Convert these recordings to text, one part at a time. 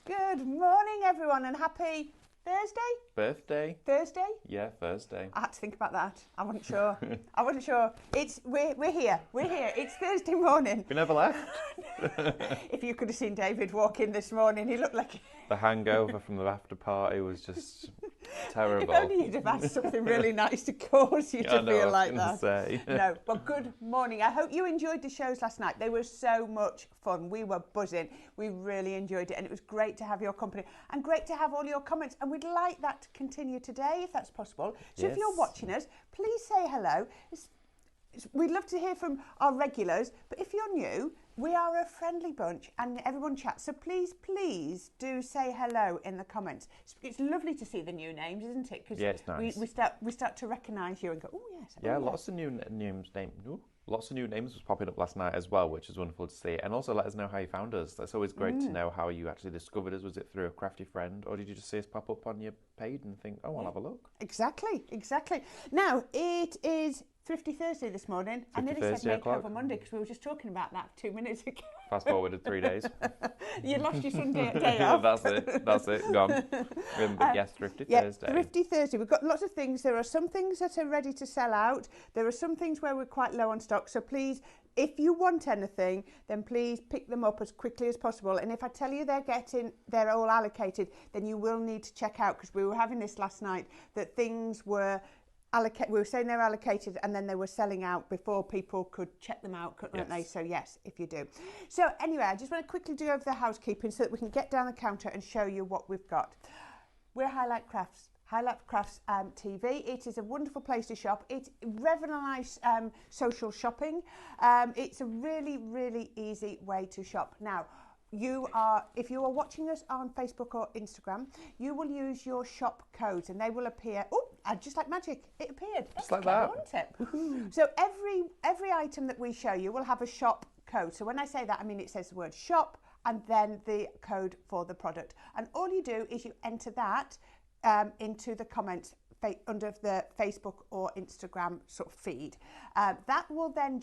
Good morning, everyone, and happy Thursday? Birthday? Thursday? Yeah, Thursday. I had to think about that. I wasn't sure. We're here. We're here. It's Thursday morning. We never left. If you could have seen David walk in this morning, he looked like... The hangover from the after party was just terrible. If only you'd have had something really nice to cause you to feel like that. Say. No, well, good morning. I hope you enjoyed the shows last night. They were so much fun. We were buzzing. We really enjoyed it, and it was great to have your company and great to have all your comments. And we'd like that to continue today, if that's possible. So if you're watching us, please say hello. We'd love to hear from our regulars, but if you're new, we are a friendly bunch and everyone chats. So please do say hello in the comments. It's lovely to see the new names, isn't it? Because it's nice. we start to recognise you and go, oh yes. Yeah, lots of new names. Lots of new names was popping up last night as well, which is wonderful to see. And also let us know how you found us. That's always great to know how you actually discovered us. Was it through a crafty friend, or did you just see us pop up on your page and think, oh, I'll have a look? Exactly. Now, it is Thrifty Thursday this morning. I nearly said Makeover Monday because we were just talking about that 2 minutes ago. Fast forwarded 3 days. You lost your Sunday day off. That's it, gone. Yes, Thrifty Thursday. Thrifty Thursday. We've got lots of things. There are some things that are ready to sell out. There are some things where we're quite low on stock. So please, if you want anything, then please pick them up as quickly as possible. And if I tell you they're all allocated, then you will need to check out, because we were having this last night, that things were we were saying they're allocated and then they were selling out before people could check them out, couldn't they? So yes, if you do. So anyway, I just want to quickly do over the housekeeping so that we can get down the counter and show you what we've got. We're Highlight Crafts. Highlight Crafts TV. It is a wonderful place to shop. It's revolutionised social shopping. It's a really, really easy way to shop. Now, if you are watching us on Facebook or Instagram, you will use your shop codes and they will appear. Oh, just like magic, it appeared. Just like that. So every item that we show you will have a shop code. So when I say that, I mean it says the word shop and then the code for the product. And all you do is you enter that into the comments under the Facebook or Instagram sort of feed. That will then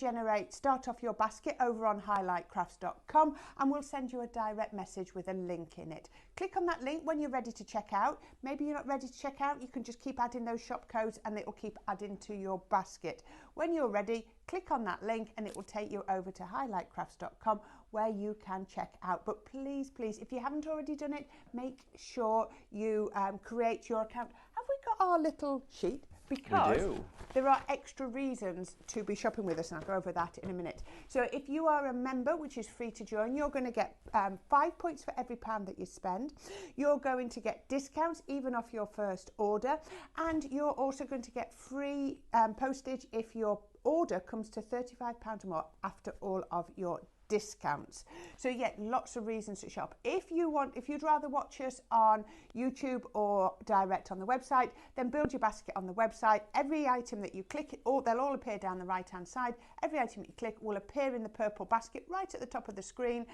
start off your basket over on highlightcrafts.com, and we'll send you a direct message with a link in it. Click on that link when you're ready to check out. Maybe you're not ready to check out, you can just keep adding those shop codes and it will keep adding to your basket. When you're ready, click on that link and it will take you over to highlightcrafts.com where you can check out. But please, if you haven't already done it, make sure you create your account. Have we got our little sheet? Because there are extra reasons to be shopping with us, and I'll go over that in a minute. So if you are a member, which is free to join, you're going to get 5 points for every £1 that you spend. You're going to get discounts even off your first order, and you're also going to get free postage if your order comes to £35 or more after all of your discounts. So yeah, lots of reasons to shop. If you'd rather watch us on YouTube or direct on the website, then build your basket on the website. Every item that you click, they'll all appear down the right hand side. Every item you click will appear in the purple basket right at the top of the screen.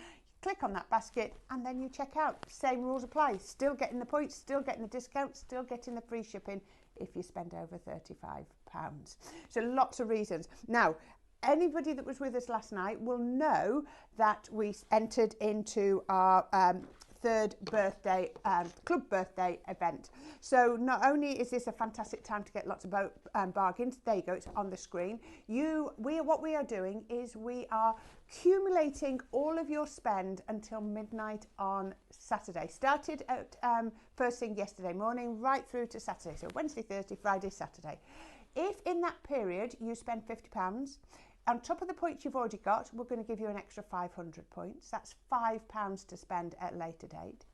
Click on that basket and then you check out. Same rules apply. Still getting the points, still getting the discount, still getting the free shipping if you spend over £35. So lots of reasons. Now, anybody that was with us last night will know that we entered into our third birthday, club birthday event. So not only is this a fantastic time to get lots of bargains, there you go, it's on the screen. What we are doing is we are accumulating all of your spend until midnight on Saturday. Started at first thing yesterday morning right through to Saturday. So Wednesday, Thursday, Friday, Saturday. If in that period you spend £50, on top of the points you've already got, we're going to give you an extra 500 points. That's £5 to spend at a later date.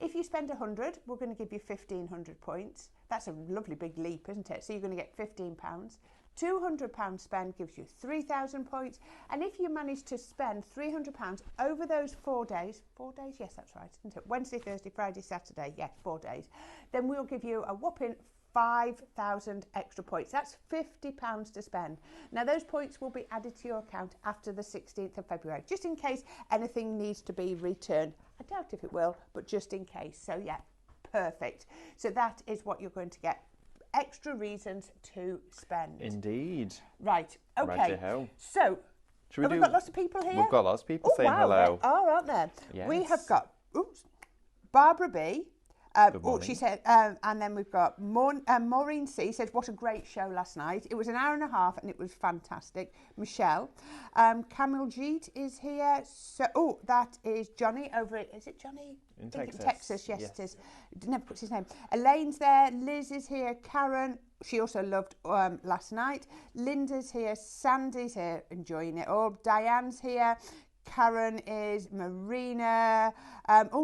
If you spend 100, we're going to give you 1,500 points. That's a lovely big leap, isn't it? So you're going to get £15. £200 spend gives you 3,000 points. And if you manage to spend £300 over those 4 days, 4 days? Yes, that's right, isn't it? Wednesday, Thursday, Friday, Saturday. Yeah, 4 days. Then we'll give you a whopping 5,000 extra points. That's £50 to spend. Now those points will be added to your account after the 16th of February, just in case anything needs to be returned. I doubt if it will, but just in case. So yeah, perfect. So that is what you're going to get. Extra reasons to spend. Indeed. Right, okay. Righty-ho. So, have we got lots of people here? We've got lots of people saying wow, hello. There are, aren't there? Yes. We have got, Barbara B. Good morning. She said, and then we've got Maureen C. says, what a great show last night. It was an hour and a half and it was fantastic. Michelle. Camille Jeet is here. So, that is Johnny over at, is it Johnny? In Texas. Texas. Yes, it is. Never puts his name. Elaine's there. Liz is here. Karen. She also loved last night. Linda's here. Sandy's here, enjoying it all. Diane's here. Karen is. Marina.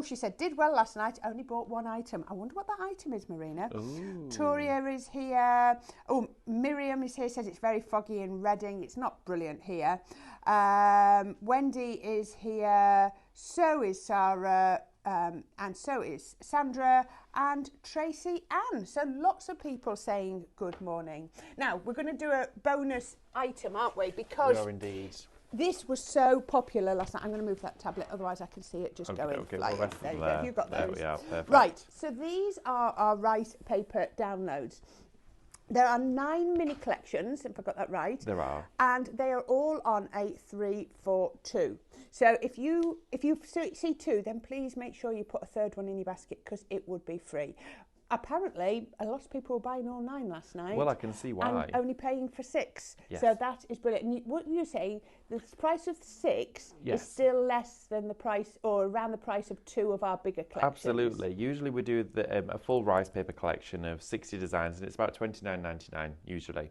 She said, did well last night. Only bought one item. I wonder what that item is, Marina. Ooh. Toria is here. Oh, Miriam is here. Says it's very foggy in Reading. It's not brilliant here. Wendy is here. So is Sarah. And so is Sandra and Tracy Ann. So lots of people saying good morning. Now, we're going to do a bonus item, aren't we? Because we are indeed. This was so popular last night. I'm going to move that tablet, otherwise I can see it just going flying. Well, there you go. You've got those. There we are, perfect. Right, so these are our rice paper downloads. There are 9 mini collections, if I got that right. There are. And they are all on a 3-for-2. So if you see 2, then please make sure you put a third one in your basket because it would be free. Apparently, a lot of people were buying all 9 last night. Well, I can see why. And only paying for 6. Yes. So that is brilliant. And what you're saying, the price of 6 Yes. is still less than the price, or around the price of 2 of our bigger collections. Absolutely. Usually we do a full rice paper collection of 60 designs, and it's about $29.99 usually.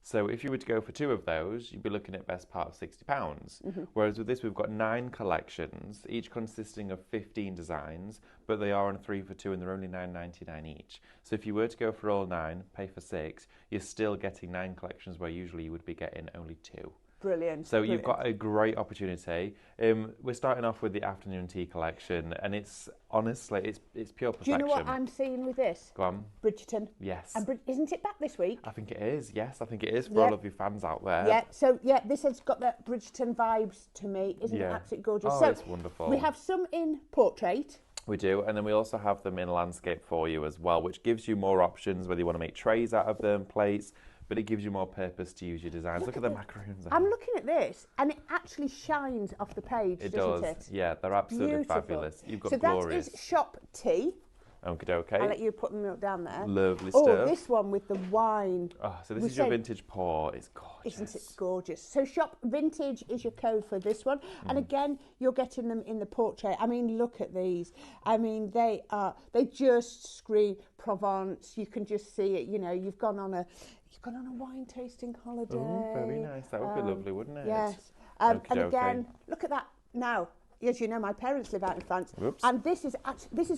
So if you were to go for 2 of those, you'd be looking at best part of £60. Mm-hmm. Whereas with this, we've got 9 collections, each consisting of 15 designs, but they are on 3-for-2 and they're only $9.99 each. So if you were to go for all 9, pay for 6, you're still getting 9 collections where usually you would be getting only 2. Brilliant. So you've got a great opportunity. We're starting off with the afternoon tea collection, and it's honestly, it's pure perfection. Do you know what I'm seeing with this? Go on. Bridgerton. Yes. And isn't it back this week? I think it is. Yes, I think it is for all of you fans out there. Yeah. So this has got that Bridgerton vibes to me. Isn't it absolutely gorgeous? Oh, so it's wonderful. We have some in portrait. We do, and then we also have them in landscape for you as well, which gives you more options, whether you want to make trays out of them, plates, but it gives you more purpose to use your designs. Look at the macaroons. I'm looking at this, and it actually shines off the page, doesn't it? Yeah, they're absolutely Beautiful. fabulous. You've got so glorious. that is shop tea. Okay. I'll let you put them down there. Lovely stuff. Oh, this one with the wine. Oh, so this is your vintage pour. It's gorgeous. Isn't it gorgeous? So shop vintage is your code for this one. And again, you're getting them in the portrait. I mean, look at these. I mean, they just scream Provence. You can just see it. You know, you've gone on a wine tasting holiday. Oh, very nice. That would be lovely, wouldn't it? Yes. And again, look at that now. As you know, my parents live out in France, and this is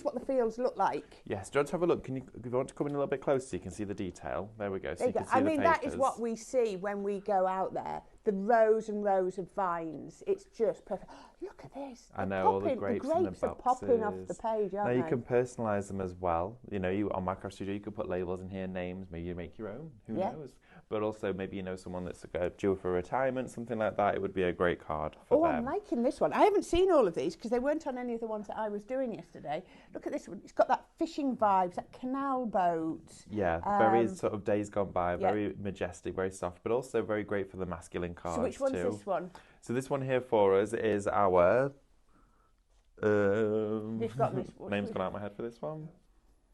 what the fields look like. Yes, do you want to have a look? If you want to come in a little bit closer, so you can see the detail. There we go. So you can see I mean, the that is what we see when we go out there. The rows and rows of vines. It's just perfect. Look at this. I know, all the grapes in the boxes. Are popping off the page, aren't they? Now, you can personalise them as well. You know, on Macro Studio, you could put labels in here, names. Maybe you make your own. Who knows? But also, maybe you know someone that's due for retirement, something like that. It would be a great card for them. I'm liking this one. I haven't seen all of these because they weren't on any of the ones that I was doing yesterday. Look at this one. It's got that fishing vibes, that canal boat. Yeah, very sort of days gone by, very majestic, very soft, but also very great for the masculine cards. So which one's too. this one? So this one here for us is our... We've got this one. Name's gone out of my head for this one.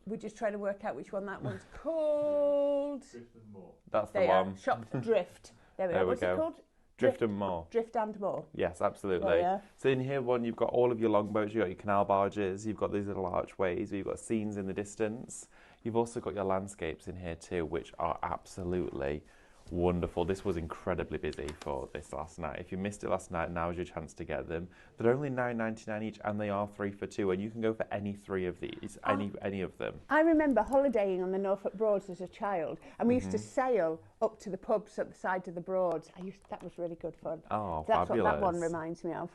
We're just trying to work out which one that one's called. Drift and More. That's the one. Shop Drift. There we go. What's it called? Drift and More. Drift and More. Yes, absolutely. So in here one, you've got all of your longboats, you've got your canal barges, you've got these little archways, you've got scenes in the distance. You've also got your landscapes in here too, which are absolutely wonderful. This was incredibly busy for this last night. If you missed it last night, now's your chance to get them. They're only $9.99 each, and they are 3-for-2, and you can go for any 3 of these, any of them. I remember holidaying on the Norfolk Broads as a child, and we used to sail up to the pubs at the side of the Broads. That was really good fun. Oh, that's fabulous. What that one reminds me of.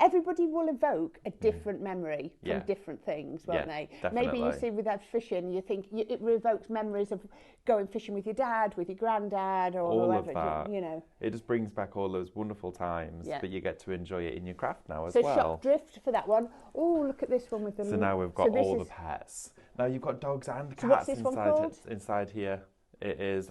Everybody will evoke a different memory from different things, won't they? Definitely. Maybe you see with that fishing, you think it evokes memories of going fishing with your dad, with your granddad, or all whoever. Of that. You know, it just brings back all those wonderful times, but you get to enjoy it in your craft now as well. So shop Drift for that one. Oh, look at this one with the. So now we've got all the pets. Now you've got dogs and cats inside here. It is,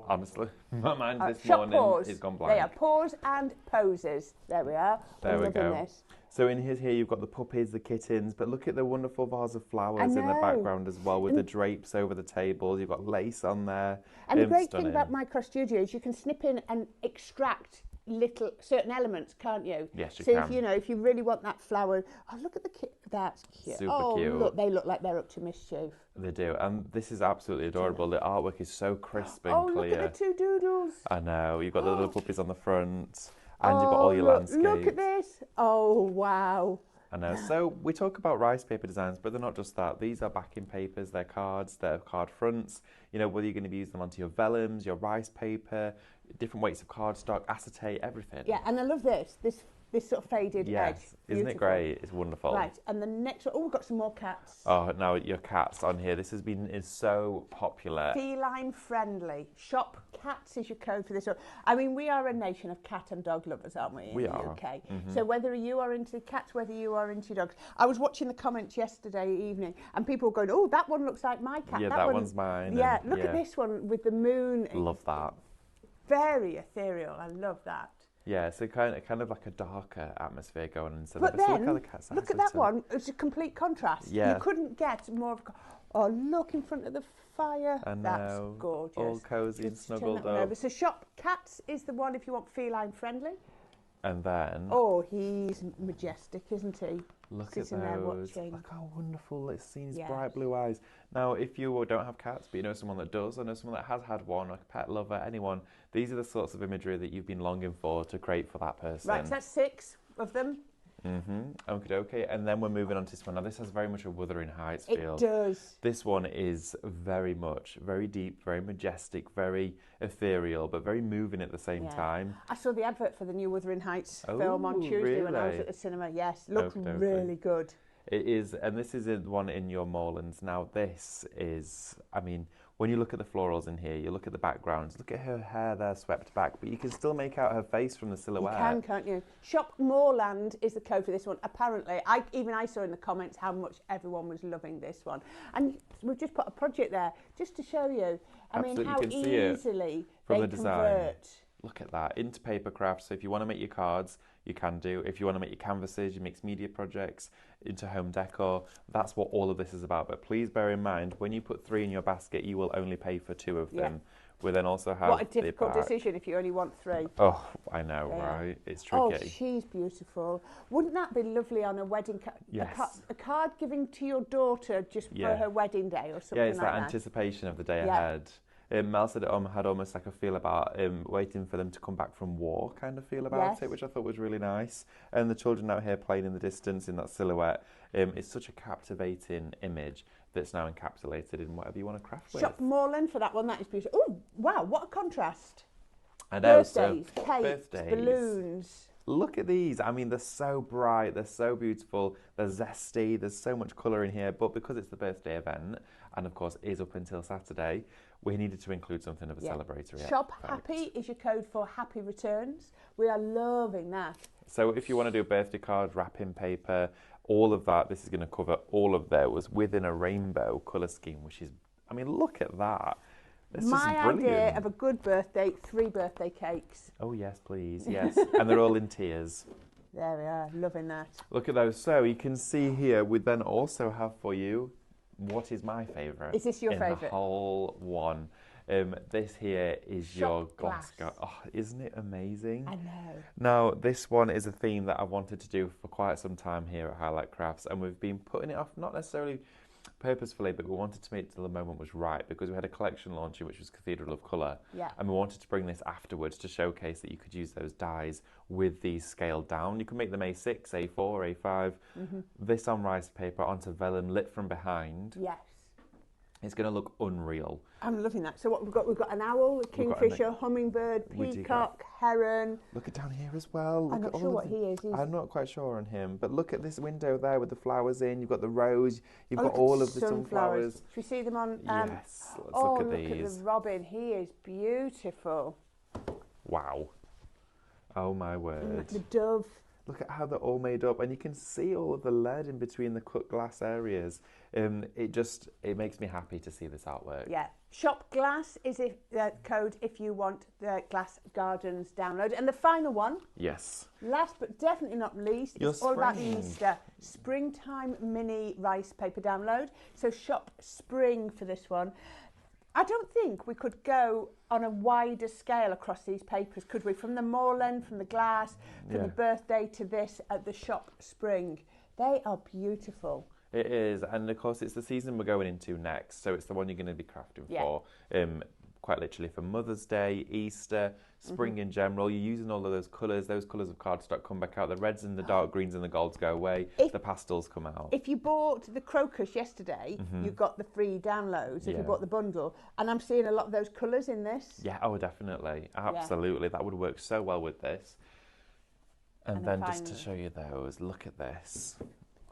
honestly, my mind this morning is gone blank. They are paws and poses. There we are. There we go. This. So in here you've got the puppies, the kittens, but look at the wonderful vase of flowers in the background as well, with the drapes over the tables. You've got lace on there. And the great stunning. thing about Micro Studio is you can snip in and extract little certain elements, can't you? Yes, you can. can. So if you really want that flower, oh, look at the that's cute. Super cute. Look, they look like they're up to mischief. They do, and this is absolutely adorable. The artwork is so crisp and clear. Oh, look at the two doodles. I know. You've got the little puppies on the front, and you've got all your landscapes. Look at this. Oh, wow. I know. So we talk about rice paper designs, but they're not just that. These are backing papers, they're cards, they're card fronts. Whether you're going to be using them onto your vellums, your rice paper, different weights of cardstock, acetate, everything. Yeah, and I love this sort of faded edge. Yes, isn't it great? It's wonderful. Right, and the next one, we've got some more cats. Oh, now your cats on here. This is so popular. Feline friendly. Shop cats is your code for this one. I mean, we are a nation of cat and dog lovers, aren't we, in the UK? Mm-hmm. So whether you are into cats, whether you are into dogs. I was watching the comments yesterday evening, and people were going, oh, that one looks like my cat. Yeah, that one's mine. Yeah, look at this one with the moon. Love that. Very ethereal. I love that. Yeah, so kind of like a darker atmosphere going on. But then, look at that one. It's a complete contrast. Yeah. You couldn't get more of... Oh, look in front of the fire. I know. That's gorgeous. All cosy and snuggled up. So Shop Cats is the one if you want feline friendly. And then... Oh, he's majestic, isn't he? Look Sitting at there those. watching. Look how wonderful it's seen his bright blue eyes. Now, if you don't have cats, but you know someone that does, or know someone that has had one, like a pet lover, anyone, these are the sorts of imagery that you've been longing for to create for that person. Right, so that's 6 of them. Okay. And then we're moving on to this one. Now, this has very much a Wuthering Heights feel. It does. This one is very deep, very majestic, very ethereal, but very moving at the same time. I saw the advert for the new Wuthering Heights film on Tuesday when I was at the cinema. Yes, looked really good. It is, and this is the one in your Morelands. Now, this is, I mean, when you look at the florals in here, you look at the backgrounds, look at her hair there swept back, but you can still make out her face from the silhouette. You can, can't you? Shop Moreland is the code for this one. Apparently, I saw in the comments how much everyone was loving this one. And we've just put a project there just to show you, I mean, how easily they convert. Look at that, into paper crafts. So if you want to make your cards, you can do. If you want to make your canvases, your mixed media projects, into home decor, that's what all of this is about. But please bear in mind, when you put 3 in your basket, you will only pay for 2 of them. We then also have what a difficult decision if you only want 3. Oh, I know, right? It's tricky. Oh, she's beautiful. Wouldn't that be lovely on a wedding card? Yes. A card giving to your daughter just for her wedding day or something like that. Yeah, it's that anticipation of the day ahead. Mel said it had almost like a feel about waiting for them to come back from war kind of feel about it, which I thought was really nice. And the children out here playing in the distance in that silhouette. It's such a captivating image that's now encapsulated in whatever you want to craft with. Shop Moreland for that one. That is beautiful. Oh, wow, what a contrast. I know. Birthdays, cakes, balloons. Look at these. I mean, they're so bright, they're so beautiful, they're zesty, there's so much colour in here. But because it's the birthday event, and of course is up until Saturday, we needed to include something of a celebratory Shop Happy is your code for happy returns. We are loving that. So if you want to do a birthday card, wrapping paper, all of that, this is going to cover all of those within a rainbow colour scheme, which is, I mean, look at that. This My idea of a good birthday, 3 birthday cakes. Oh, yes, please, yes. And they're all in tiers. There we are, loving that. Look at those. So you can see here, we then also have for you, what is my favourite? Is this your favourite? The whole one. This here is Shop your glass. Oh, isn't it amazing? I know. Now, this one is a theme that I wanted to do for quite some time here at Highlight Crafts, and we've been putting it off, not necessarily purposefully, but we wanted to make it till the moment was right, because we had a collection launching which was Cathedral of Colour, and we wanted to bring this afterwards to showcase that you could use those dies with these scaled down. You can make them A6, A4, A5. This on rice paper onto vellum lit from behind. Yes. It's going to look unreal. I'm loving that. So what we've got an owl, a kingfisher, hummingbird, peacock, heron. Look at down here as well. I'm not sure what he is. I'm not quite sure on him, but look at this window there with the flowers in. You've got the rose. You've got all of the sunflowers. Should we see them on? Yes. Let's look at these. Look at the robin. He is beautiful. Wow. Oh my word. The dove. Look at how they're all made up, and you can see all of the lead in between the cut glass areas. It makes me happy to see this artwork. Yeah. Shop Glass is the code if you want the Glass Gardens download. And the final one, Yes. last but definitely not least, Your it's all about the spring. Easter springtime mini rice paper download. So shop Spring for this one. I don't think we could go on a wider scale across these papers, could we? From the Moorland, from the glass, from the birthday to this at the Shop Spring. They are beautiful. It is, and of course it's the season we're going into next, so it's the one you're going to be crafting for, quite literally for Mother's Day, Easter, spring in general. You're using all of those colours of cardstock come back out, the reds and the dark greens and the golds go away, the pastels come out. If you bought the crocus yesterday, you got the free downloads if you bought the bundle, and I'm seeing a lot of those colours in this. Yeah, oh definitely, absolutely, that would work so well with this. And then just to show you those, look at this.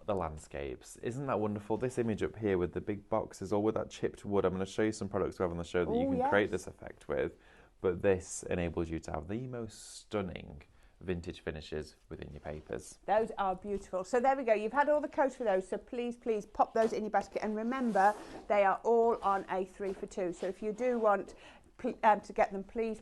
The landscapes. Isn't that wonderful? This image up here with the big boxes or with that chipped wood. I'm going to show you some products we have on the show that you can create this effect with. But this enables you to have the most stunning vintage finishes within your papers. Those are beautiful. So there we go. You've had all the codes for those. So please pop those in your basket. And remember, they are all on a 3 for 2. So if you do want to get them, please,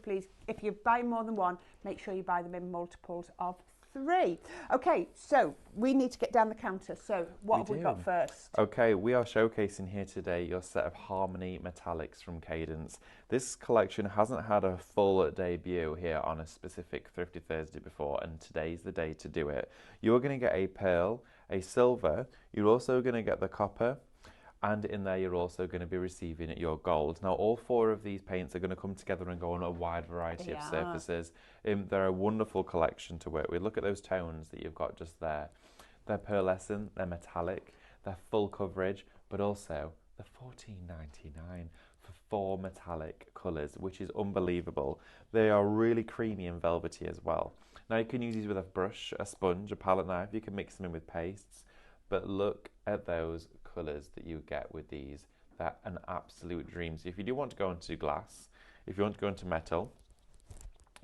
if you buy more than one, make sure you buy them in multiples of 3. Okay, so we need to get down the counter. So what have we got first? Okay, we are showcasing here today your set of Harmony Metallics from Cadence. This collection hasn't had a full debut here on a specific Thrifty Thursday before, and today's the day to do it. You're going to get a pearl, a silver, you're also going to get the copper, and in there you're also going to be receiving your gold. Now all 4 of these paints are going to come together and go on a wide variety of surfaces. They're a wonderful collection to work with. Look at those tones that you've got just there. They're pearlescent, they're metallic, they're full coverage, but also they're $14.99 for 4 metallic colours, which is unbelievable. They are really creamy and velvety as well. Now you can use these with a brush, a sponge, a palette knife. You can mix them in with pastes, but look at those colours that you get with these. They're an absolute dream. So if you do want to go into glass, if you want to go into metal,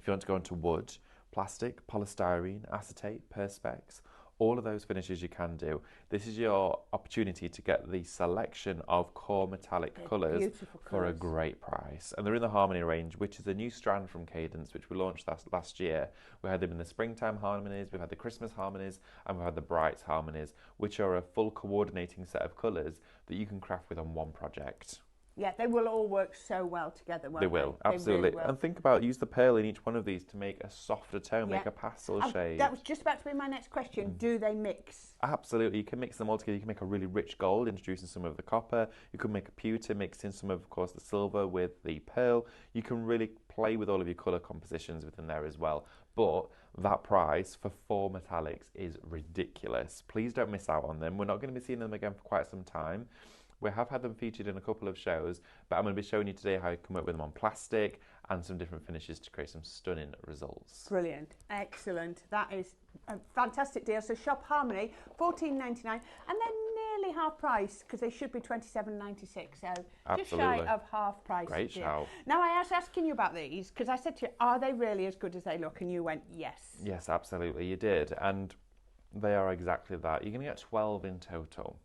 if you want to go into wood, plastic, polystyrene, acetate, perspex, all of those finishes you can do. This is your opportunity to get the selection of core metallic colours for a great price. And they're in the Harmony range, which is a new strand from Cadence, which we launched last year. We had them in the springtime harmonies, we've had the Christmas harmonies, and we've had the bright harmonies, which are a full coordinating set of colours that you can craft with on one project. Yeah, they will all work so well together, won't they? They will, absolutely. Really will. And think about, use the pearl in each one of these to make a softer tone, make a pastel shade. That was just about to be my next question. Do they mix? Absolutely. You can mix them all together. You can make a really rich gold, introducing some of the copper. You can make a pewter, mixing some of course, the silver with the pearl. You can really play with all of your colour compositions within there as well. But that price for 4 metallics is ridiculous. Please don't miss out on them. We're not going to be seeing them again for quite some time. We have had them featured in a couple of shows, but I'm going to be showing you today how you can work with them on plastic and some different finishes to create some stunning results. Brilliant. Excellent. That is a fantastic deal. So shop Harmony, $14.99, and they're nearly half price because they should be $27.96. So just shy of half price. Great shout. Now I was asking you about these because I said to you, are they really as good as they look? And you went, yes. Yes, absolutely. You did. And they are exactly that. You're going to get 12 in total.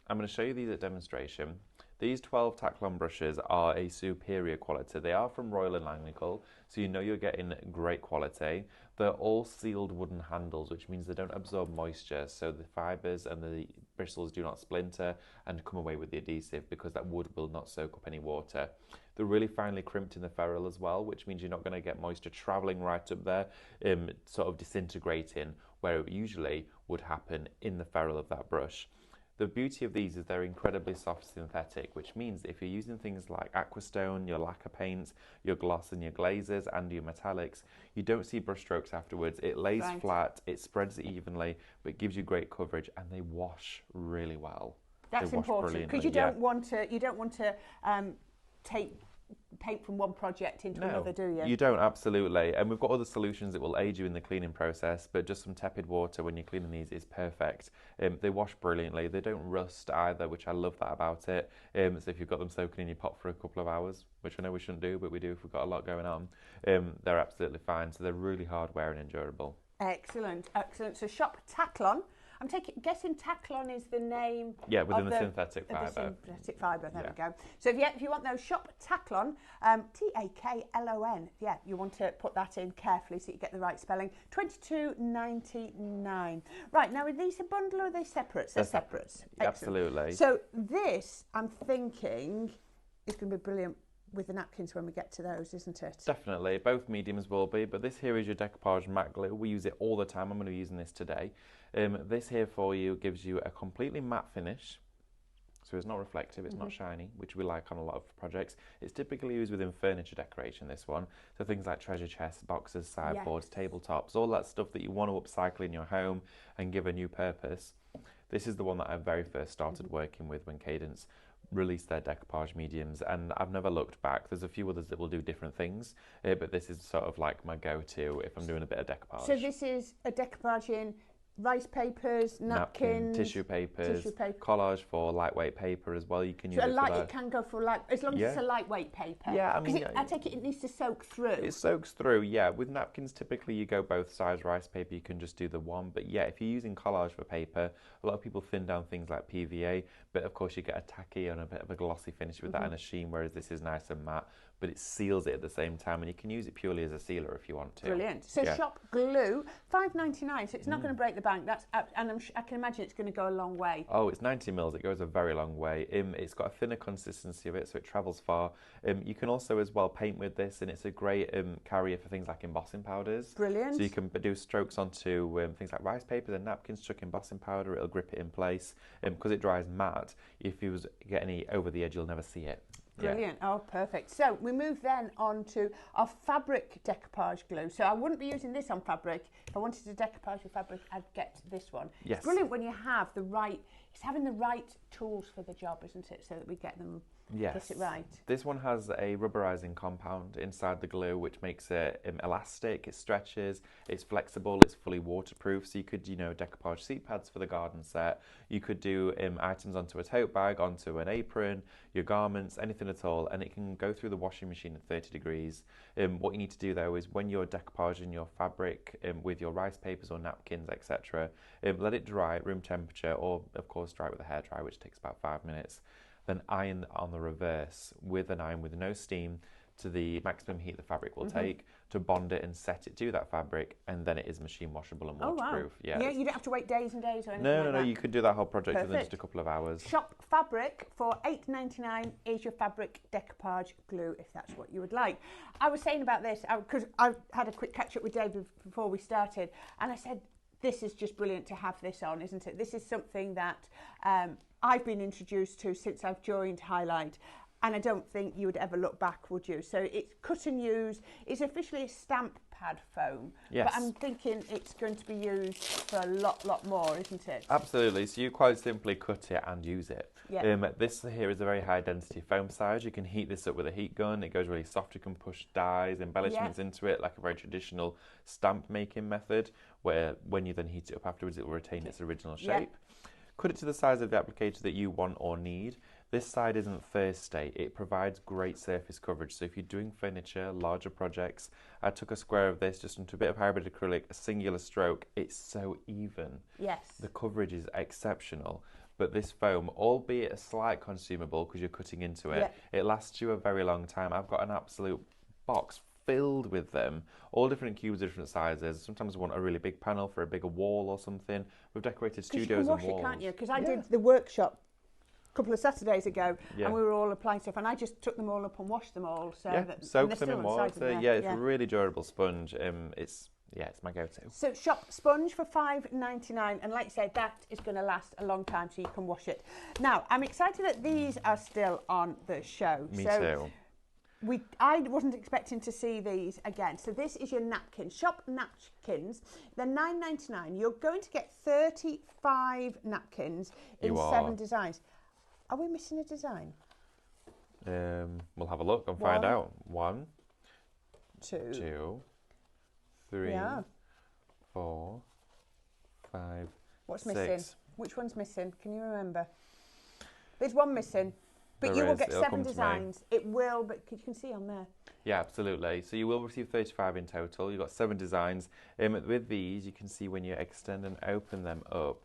I'm going to show you these at demonstration. These 12 Taklon brushes are a superior quality. They are from Royal & Langnickel, so you know you're getting great quality. They're all sealed wooden handles, which means they don't absorb moisture, so the fibres and the bristles do not splinter and come away with the adhesive because that wood will not soak up any water. They're really finely crimped in the ferrule as well, which means you're not going to get moisture travelling right up there, sort of disintegrating, where it usually would happen in the ferrule of that brush. The beauty of these is they're incredibly soft synthetic, which means if you're using things like aquastone, your lacquer paints, your gloss and your glazes and your metallics, you don't see brush strokes afterwards. It lays flat, it spreads evenly, but gives you great coverage, and they wash really well. That's important because you don't want to take paint from one project into another, do you? You don't, absolutely. And we've got other solutions that will aid you in the cleaning process, but just some tepid water when you're cleaning these is perfect. They wash brilliantly. They don't rust either, which I love that about it. So if you've got them soaking in your pot for a couple of hours, which I know we shouldn't do, but we do if we've got a lot going on, they're absolutely fine. So they're really hard wearing and durable. Excellent, excellent. So shop Tacklon. I'm guessing Tacklon is the name. Yeah, within of the synthetic fibre. The synthetic fibre. There we go. So if you want those, shop Tacklon. Taklon. Yeah, you want to put that in carefully so you get the right spelling. $22.99. Right, now are these a bundle or are they separate? They're separate. Absolutely. So this, I'm thinking, is going to be brilliant with the napkins when we get to those, isn't it? Definitely. Both mediums will be, but this here is your decoupage matte glue. We use it all the time. I'm going to be using this today. This here for you gives you a completely matte finish. So it's not reflective, it's not shiny, which we like on a lot of projects. It's typically used within furniture decoration, this one. So things like treasure chests, boxes, sideboards, tabletops, all that stuff that you want to upcycle in your home and give a new purpose. This is the one that I very first started working with when Cadence released their decoupage mediums, and I've never looked back. There's a few others that will do different things, but this is sort of like my go-to if I'm doing a bit of decoupage. So this is a decoupage in rice papers, napkins, tissue papers, collage for lightweight paper as well. You can use it can go for as long as it's a lightweight paper. Yeah, I mean, I take it needs to soak through. It soaks through, yeah. With napkins, typically you go both sides. Rice paper, you can just do the one. But yeah, if you're using collage for paper, a lot of people thin down things like PVA, but of course you get a tacky and a bit of a glossy finish with that and a sheen, whereas this is nice and matte, but it seals it at the same time, and you can use it purely as a sealer if you want to. Brilliant. So shop glue, $5.99, so it's not going to break the bank. And I can imagine it's going to go a long way. Oh, it's 90 mils. It goes a very long way. It's got a thinner consistency of it, so it travels far. You can also as well paint with this, and it's a great carrier for things like embossing powders. Brilliant. So you can do strokes onto things like rice papers and napkins, chuck embossing powder, it'll grip it in place. Because it dries matte, if you get any over the edge, you'll never see it. Brilliant. Yeah. Oh, perfect. So we move then on to our fabric decoupage glue. So I wouldn't be using this on fabric. If I wanted to decoupage with fabric, I'd get this one. Yes. It's brilliant when you have it's having the right tools for the job, isn't it? So that we get them, get it right. This one has a rubberizing compound inside the glue, which makes it elastic, it stretches, it's flexible, it's fully waterproof. So you could, decoupage seat pads for the garden set. You could do items onto a tote bag, onto an apron, your garments, anything at all, and it can go through the washing machine at 30 degrees. What you need to do though is when you're decoupaging your fabric with your rice papers or napkins, etc., let it dry at room temperature, or of course dry with a hairdryer, which takes about 5 minutes. Then iron on the reverse with an iron with no steam to the maximum heat the fabric will take to bond it and set it to that fabric, and then it is machine washable and waterproof. Oh, wow. Yeah, you don't have to wait days and days or anything No, you could do that whole project within just a couple of hours. Shop fabric for $8.99 is your fabric decoupage glue, if that's what you would like. I was saying about this, because I had a quick catch up with David before we started, and I said, this is just brilliant to have this on, isn't it? This is something that I've been introduced to since I've joined Highlight, and I don't think you would ever look back, would you? So it's cut and use. It's officially a stamp pad foam, but I'm thinking it's going to be used for a lot more, isn't it? Absolutely. So you quite simply cut it and use it. Yeah. This here is a very high density foam size. You can heat this up with a heat gun. It goes really soft. You can push dyes, embellishments into it, like a very traditional stamp making method, where when you then heat it up afterwards, it will retain its original shape. Cut it to the size of the applicator that you want or need. This side isn't Thursday. It provides great surface coverage. So if you're doing furniture, larger projects, I took a square of this just into a bit of hybrid acrylic, a singular stroke. It's so even. Yes. The coverage is exceptional. But this foam, albeit a slight consumable because you're cutting into it, it lasts you a very long time. I've got an absolute box filled with them, all different cubes, different sizes. Sometimes I want a really big panel for a bigger wall or something. We've decorated studios and walls. You can wash it, can't you? Because I did the workshop a couple of Saturdays ago, and we were all applying stuff, and I just took them all up and washed them all. So soak them in water. It's a really durable sponge. It's my go-to. So shop sponge for $5.99, and like you said, that is going to last a long time, so you can wash it. Now, I'm excited that these are still on the show. Me too. I wasn't expecting to see these again. So this is your napkins. Shop napkins. They're $9.99. You're going to get 35 napkins in 7 designs. Are we missing a design? We'll have a look and find out. 1, 2, 3, 4, 5, What's 6. missing? Which one's missing? Can you remember? There's one missing. But There you will is. get It'll 7 come to me. designs. It will, but you can see on there. Yeah, absolutely. So you will receive 35 in total. You've got 7 designs. With these, you can see when you extend and open them up,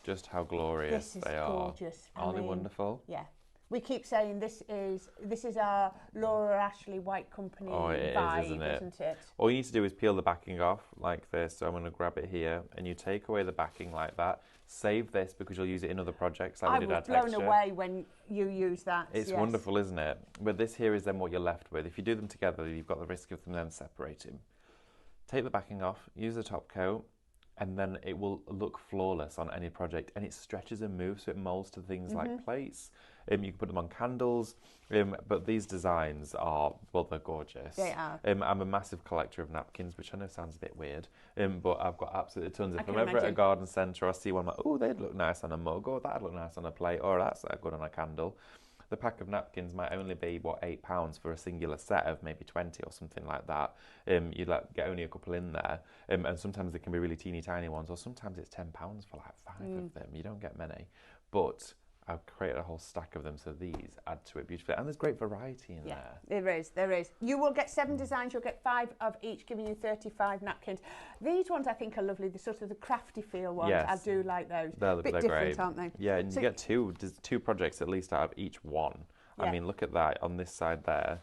just how glorious they are. Gorgeous. Aren't they wonderful? Yeah. We keep saying this is our Laura Ashley White Company vibe, isn't it? All you need to do is peel the backing off like this. So I'm going to grab it here, and you take away the backing like that. Save this because you'll use it in other projects like we did our texture. I was blown away when you use that. It's wonderful, isn't it? But this here is then what you're left with. If you do them together, you've got the risk of them then separating. Take the backing off, use the top coat, and then it will look flawless on any project, and it stretches and moves, so it molds to things like plates. You can put them on candles, but these designs are, well, they're gorgeous. They are. I'm a massive collector of napkins, which I know sounds a bit weird, but I've got absolutely tons. If I'm ever at a garden centre, I see one, I'm like, oh, they'd look nice on a mug, or that'd look nice on a plate, or that's good on a candle. The pack of napkins might only be, what, £8 for a singular set of maybe 20 or something like that. You'd get only a couple in there. And sometimes they can be really teeny tiny ones, or sometimes it's £10 for like 5 of them. You don't get many. But I've created a whole stack of them, so these add to it beautifully. And there's great variety in there. There is. You will get 7 designs, you'll get 5 of each, giving you 35 napkins. These ones I think are lovely, the sort of the crafty feel ones. Yes. I do like those. They're different, great, aren't they? Yeah, and you get two projects at least out of each one. Yeah. I mean, look at that. On this side there,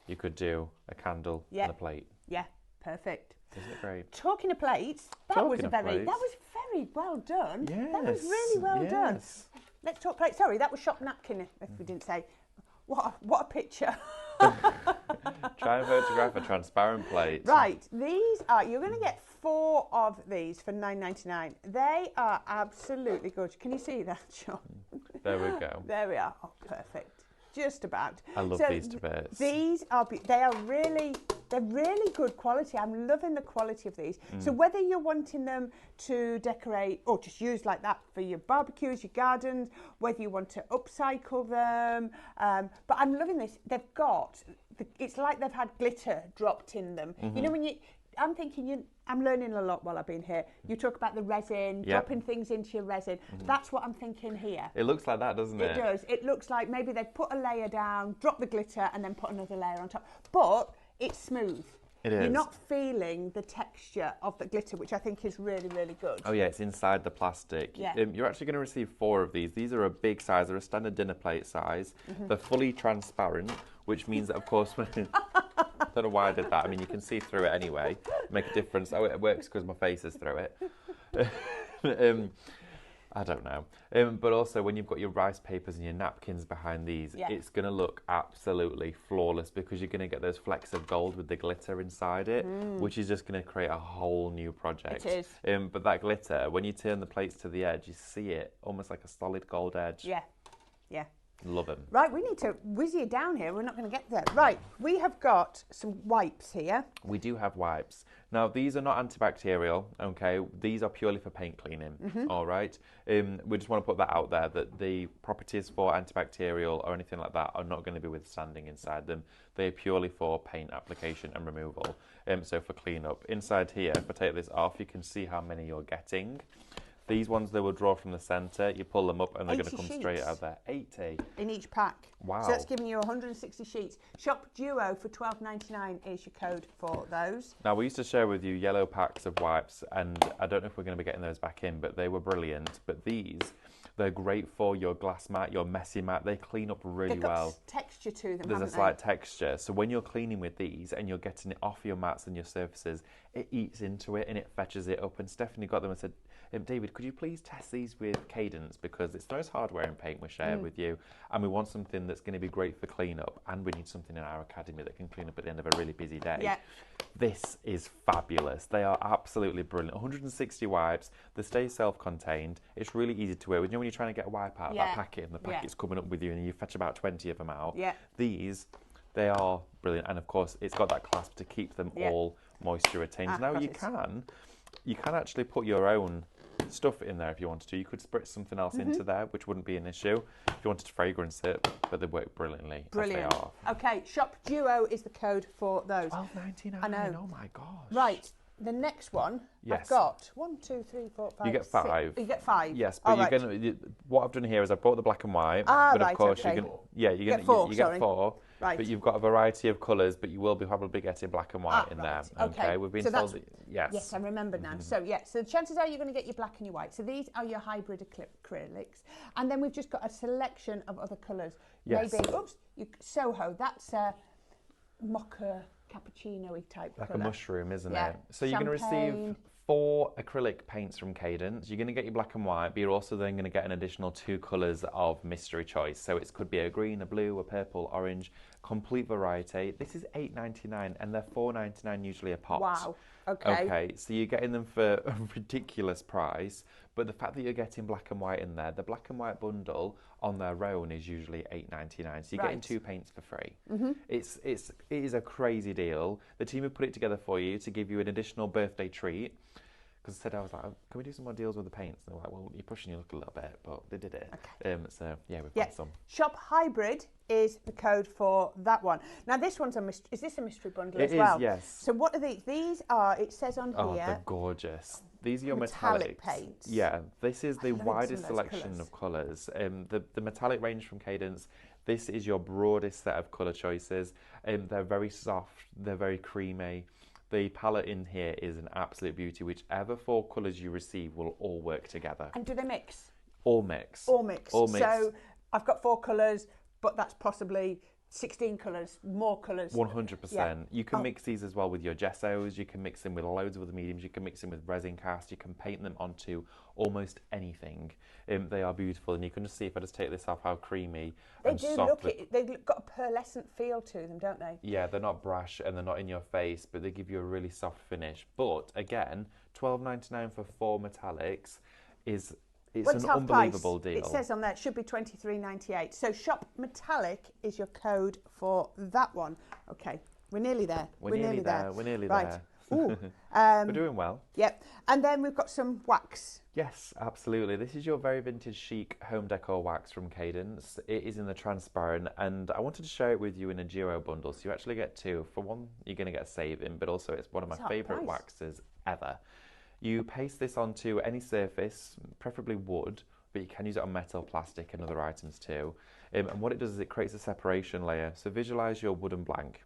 you could do a candle and a plate. Yeah, perfect. Isn't it great? Talking of plates, that was very well done. Yes. That was really well done. Let's talk plates. Sorry, that was shop napkin, if we didn't say. What a picture. Try and photograph a transparent plate. Right, you're going to get 4 of these for $9.99. They are absolutely gorgeous. Can you see that, John? There we go. There we are. Oh, perfect. Just about. I love these to bits. They're really good quality. I'm loving the quality of these. So whether you're wanting them to decorate or just use like that for your barbecues, your gardens, whether you want to upcycle them, but I'm loving this. They've got, it's like they've had glitter dropped in them. You know, I'm thinking, I'm learning a lot while I've been here. You talk about the resin, dropping things into your resin. That's what I'm thinking here. It looks like that, doesn't it? It does. It looks like maybe they've put a layer down, drop the glitter, and then put another layer on top. But it's smooth. It is. You're not feeling the texture of the glitter, which I think is really, really good. Oh yeah, it's inside the plastic. Yeah. You're actually going to receive 4 of these. These are a big size. They're a standard dinner plate size. They're fully transparent, which means that, of course, when I don't know why I did that. I mean, you can see through it anyway. Make a difference. Oh, it works because my face is through it. I don't know. But also, when you've got your rice papers and your napkins behind these, it's going to look absolutely flawless because you're going to get those flecks of gold with the glitter inside it, which is just going to create a whole new project. It is. But that glitter, when you turn the plates to the edge, you see it almost like a solid gold edge. Yeah, yeah. Love them. Right, we need to whiz you down here. We're not going to get there. Right, we have got some wipes here. We do have wipes. Now, these are not antibacterial, okay? These are purely for paint cleaning, all right? We just want to put that out there, that the properties for antibacterial or anything like that are not going to be withstanding inside them. They're purely for paint application and removal, so for cleanup. Inside here, if I take this off, you can see how many you're getting. These ones, they will draw from the centre. You pull them up and they're going to come straight out there. 80. In each pack. Wow. So that's giving you 160 sheets. Shop Duo for $12.99 is your code for those. Now, we used to share with you yellow packs of wipes, and I don't know if we're going to be getting those back in, but they were brilliant. But these, they're great for your glass mat, your messy mat. They clean up really well. They've got texture to them, There's a slight texture. So when you're cleaning with these and you're getting it off your mats and your surfaces, it eats into it and it fetches it up. And Stephanie got them and said, David, could you please test these with Cadence, because it's nice hardware and paint we share with you, and we want something that's going to be great for cleanup, and we need something in our academy that can clean up at the end of a really busy day. Yeah. This is fabulous. They are absolutely brilliant. 160 wipes. They stay self-contained. It's really easy to wear. You know when you're trying to get a wipe out of that packet and the packet's coming up with you and you fetch about 20 of them out? Yeah. These, they are brilliant, and of course it's got that clasp to keep them all moisture retained. Now you can actually put your own stuff in there if you wanted to. You could spritz something else into there, which wouldn't be an issue if you wanted to fragrance it, but they work brilliantly. Brilliant. As they are. Okay, Shop Duo is the code for those. $12.99. I know. Oh my gosh. Right. the next one, Yes. I've got 1, 2, 3, 4, 5, You get 5. You get 5. Yes, but what I've done here is I've brought the black and white. But of course, okay. you get 4. Right. But you've got a variety of colours, but you will be probably getting black and white in there. Okay. We've been so told that, yes. Yes, I remember now. So the chances are you're going to get your black and your white. So these are your hybrid acrylics. And then we've just got a selection of other colours. Yes. Maybe, Soho, that's a mocha cappuccino-y type Like colour. a mushroom, isn't Yeah. it? So you're going to receive 4 acrylic paints from Cadence. You're going to get your black and white, but you're also then going to get an additional 2 colours of mystery choice. So it could be a green, a blue, a purple, orange, complete variety. This is $8.99 and they're $4.99 usually a pot. Wow. Okay. So you're getting them for a ridiculous price, but the fact that you're getting black and white in there, the black and white bundle on their own is usually $8.99. So you're getting 2 paints for free. It is a crazy deal. The team have put it together for you to give you an additional birthday treat. Because I was like, can we do some more deals with the paints? And they were like, well, you're pushing your luck a little bit, but they did it. Okay. So yeah, we've got some. Shop Hybrid is the code for that one. Now this one's is this a mystery bundle as well? It is, yes. So what are these? These are, it says on here. Oh, they're gorgeous. These are your metallic metallics. paints. Yeah, this is the Loads widest of those selection of colours. The metallic range from Cadence, this is your broadest set of colour choices. They're very soft, they're very creamy. The palette in here is an absolute beauty. Whichever 4 colours you receive will all work together. And do they mix? All mix. All mix. All mix. So I've got 4 colours, but that's possibly 16 colours, more colours. 100%. Yeah. You can mix these as well with your gessos. You can mix them with loads of other mediums. You can mix them with resin cast. You can paint them onto almost anything. They are beautiful, and you can just see if I just take this off how creamy and soft. They've got a pearlescent feel to them, don't they? Yeah, they're not brash and they're not in your face, but they give you a really soft finish. But again, $12.99 for 4 metallics is an unbelievable deal. It says on there it should be $23.98. So Shop Metallic is your code for that one. Okay, we're nearly there. We're nearly there. Right. Ooh. We're doing well. Yep. And then we've got some wax. Yes, absolutely. This is your very vintage chic home decor wax from Cadence. It is in the transparent, and I wanted to share it with you in a duo bundle. So you actually get 2. For one, you're going to get a saving, but also it's one of my favourite waxes ever. You paste this onto any surface, preferably wood, but you can use it on metal, plastic and other items too. And what it does is it creates a separation layer. So visualise your wooden blank.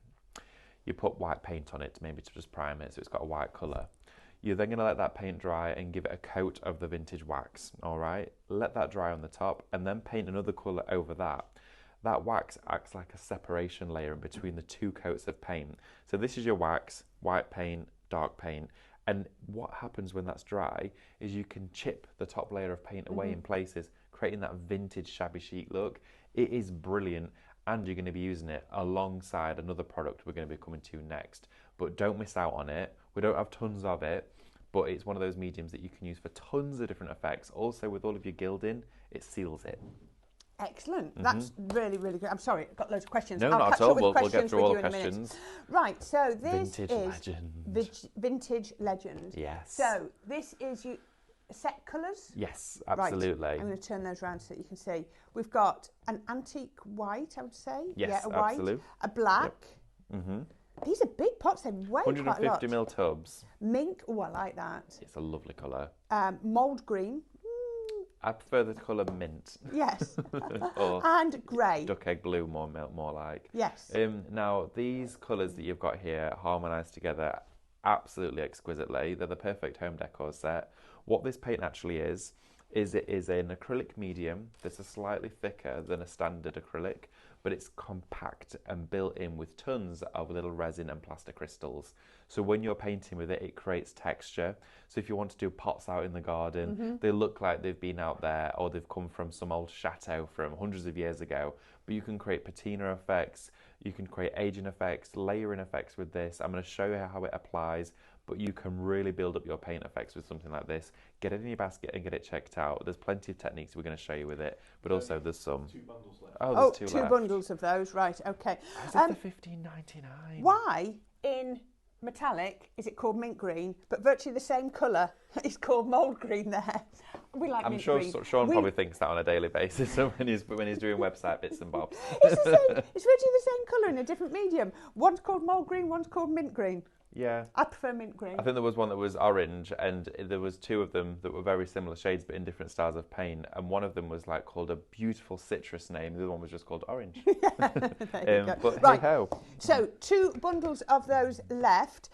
You put white paint on it, maybe to just prime it so it's got a white colour. You're then going to let that paint dry and give it a coat of the vintage wax, all right? Let that dry on the top and then paint another colour over that. That wax acts like a separation layer in between the 2 coats of paint. So this is your wax, white paint, dark paint. And what happens when that's dry is you can chip the top layer of paint away in places, creating that vintage shabby chic look. It is brilliant, and you're going to be using it alongside another product we're going to be coming to next. But don't miss out on it. We don't have tons of it, but it's one of those mediums that you can use for tons of different effects. Also, with all of your gilding, it seals it. Excellent. That's really, really good. I'm sorry, I've got loads of questions. No, I'll not catch at all. up with We'll get through all the in a minute. questions. Right, so this Vintage is legend. Vintage Legend. Yes. So this is set colours? Yes, absolutely. Right. I'm going to turn those around so that you can see. We've got an antique white, I would say. Yes, yeah, a white. absolutely. A black. Yep. These are big pots. They weigh quite a lot. 150ml tubs. Mink. Oh, I like that. It's a lovely colour. Mould green. I prefer the colour mint. Yes. Or and grey. duck egg blue, more like. Yes. Now, these colours that you've got here harmonise together absolutely exquisitely. They're the perfect home decor set. What this paint actually is it is an acrylic medium that's slightly thicker than a standard acrylic, but it's compact and built in with tons of little resin and plaster crystals. So when you're painting with it, it creates texture. So if you want to do pots out in the garden, they look like they've been out there or they've come from some old chateau from hundreds of years ago. But you can create patina effects, you can create aging effects, layering effects with this. I'm going to show you how it applies, but you can really build up your paint effects with something like this. Get it in your basket and get it checked out. There's plenty of techniques we're going to show you with it, but also there's some. 2 bundles left. Oh, there's two two left. bundles of those, right, okay. Is it the $15.99? Why in metallic is it called mint green, but virtually the same colour is called mould green there? We like mint green. I'm sure Sean probably thinks that on a daily basis when he's doing website bits and bobs. It's the same. It's virtually the same colour in a different medium. One's called mould green, one's called mint green. Yeah. I prefer mint green. I think there was one that was orange, and there was two of them that were very similar shades, but in different styles of paint. And one of them was like called a beautiful citrus name. The other one was just called orange. There you go. But Right. hey ho. So 2 bundles of those left.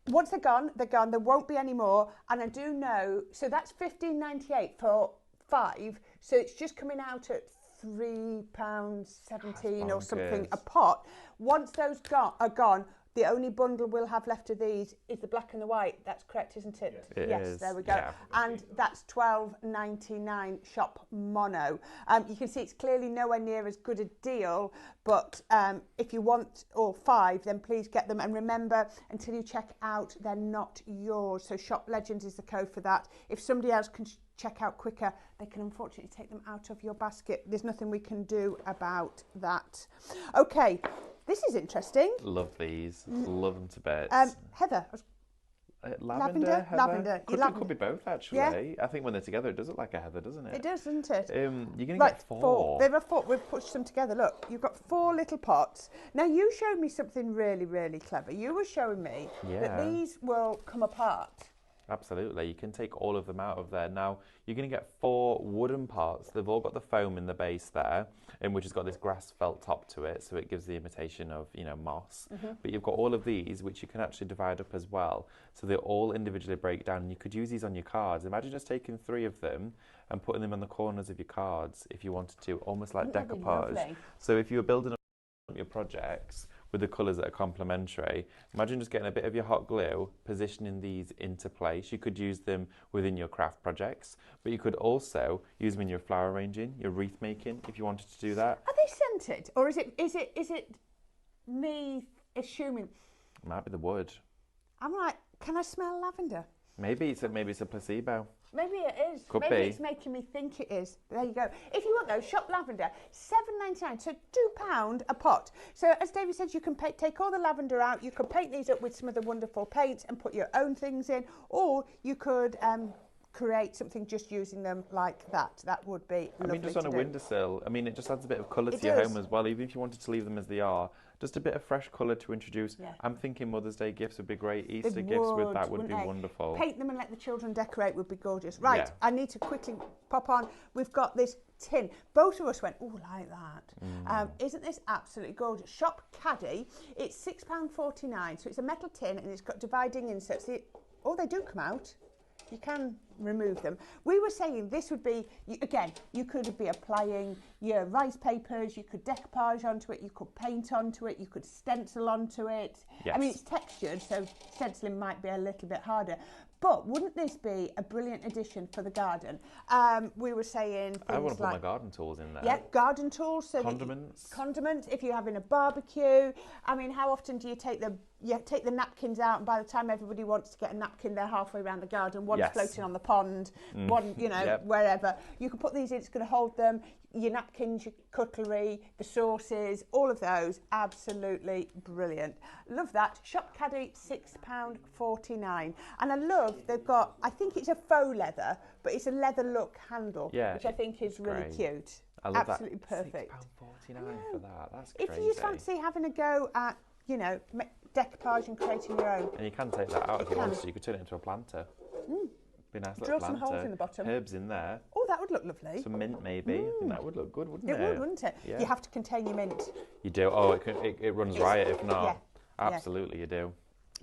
Once they're gone, they're gone. There won't be any more. And I do know, so that's $15.98 for 5. So it's just coming out at £3.17 or something a pot. Once those are gone, the only bundle we'll have left of these is the black and the white. That's correct, isn't it? Yes, it is. There we go. Yeah. And that's $12.99 shop mono. You can see it's clearly nowhere near as good a deal, but if you want all 5, then please get them. And remember, until you check out, they're not yours. So Shop Legends is the code for that. If somebody else can check out quicker, they can unfortunately take them out of your basket. There's nothing we can do about that. Okay. This is interesting. Love these. Love them to bits. Heather. Lavender? Lavender. It could be both, actually. Yeah. I think when they're together, it does look like a heather, doesn't it? It does, doesn't it? You're going to right, get 4. There are 4. We've pushed them together. Look, you've got 4 little pots. Now, you showed me something really, really clever. You were showing me that these will come apart. Absolutely. You can take all of them out of there. Now, you're going to get 4 wooden pots. They've all got the foam in the base there, which has got this grass felt top to it, so it gives the imitation of, moss. But you've got all of these, which you can actually divide up as well. So they all individually break down. You could use these on your cards. Imagine just taking 3 of them and putting them on the corners of your cards if you wanted to, almost like decoupage. So if you were building up your projects with the colours that are complementary, imagine just getting a bit of your hot glue, positioning these into place. You could use them within your craft projects, but you could also use them in your flower arranging, your wreath making, if you wanted to do that. Are they scented, or is it me assuming? It might be the wood. I'm like, can I smell lavender? Maybe it's a placebo. Maybe it is. Could Maybe be. It's making me think it is. There you go. If you want those, Shop Lavender, £7.99, so £2 a pot. So as David said, you can take all the lavender out. You could paint these up with some of the wonderful paints and put your own things in, or you could create something just using them like that. That would be lovely. Just on a windowsill. It just adds a bit of colour to your home as well, even if you wanted to leave them as they are. Just a bit of fresh colour to introduce. Yeah. I'm thinking Mother's Day gifts would be great. Easter gifts with that would be wonderful. Paint them and let the children decorate would be gorgeous. Right, yeah. I need to quickly pop on. We've got this tin. Both of us went, oh, like that. Isn't this absolutely gorgeous? Shop Caddy. It's £6.49. So it's a metal tin and it's got dividing inserts. They do come out. You can remove them. We were saying this would be, again, you could be applying your rice papers, you could decoupage onto it, you could paint onto it, you could stencil onto it. Yes. It's textured, so stenciling might be a little bit harder. But wouldn't this be a brilliant addition for the garden? We were saying things I want to put like, my garden tools in there. Yeah, garden tools. So condiments, if you're having a barbecue. How often do you take the napkins out, and by the time everybody wants to get a napkin, they're halfway around the garden, one's floating on the pond, one, wherever. You can put these in, it's going to hold them. Your napkins, your cutlery, the sauces, all of those, absolutely brilliant. Love that. Shop Caddy, £6.49. And I love, they've got, I think it's a faux leather, but it's a leather look handle, which I think is really cute. I love absolutely that. Perfect. £6.49 for that. That's crazy. If you fancy having a go at, decoupage and creating your own. And you can take that out if you want to. You could turn it into a planter. Be a nice little planter. Drill some holes in the bottom. Herbs in there. Oh, that would look lovely. Some mint maybe. I think that would look good, wouldn't it? It would, wouldn't it? Yeah. You have to contain your mint. You do. Oh, it runs riot if not. Yeah. Absolutely, you do.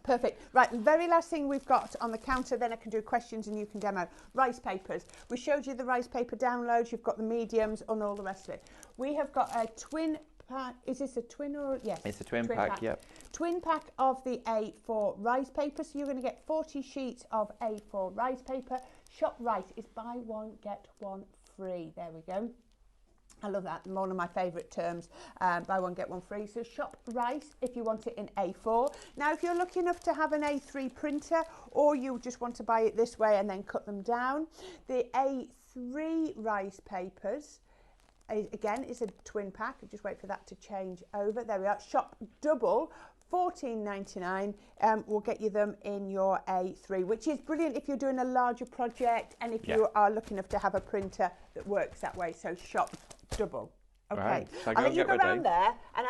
Perfect. Right, the very last thing we've got on the counter, then I can do questions and you can demo. Rice papers. We showed you the rice paper downloads. You've got the mediums and all the rest of it. We have got a twin pack. Is this a twin or? Yes. It's a twin pack, yep. Twin pack of the A4 rice paper. So you're going to get 40 sheets of A4 rice paper. Shop Rice is buy one, get one free. There we go. I love that. One of my favourite terms. Buy one, get one free. So Shop Rice if you want it in A4. Now, if you're lucky enough to have an A3 printer, or you just want to buy it this way and then cut them down, the A3 rice papers, again, is a twin pack. Just wait for that to change over. There we are. Shop Double, $14.99. We'll get you them in your A3, which is brilliant if you're doing a larger project and if you are lucky enough to have a printer that works that way. So Shop Double. Okay, Right. Shall I I'll go let and you get go ready? around there, and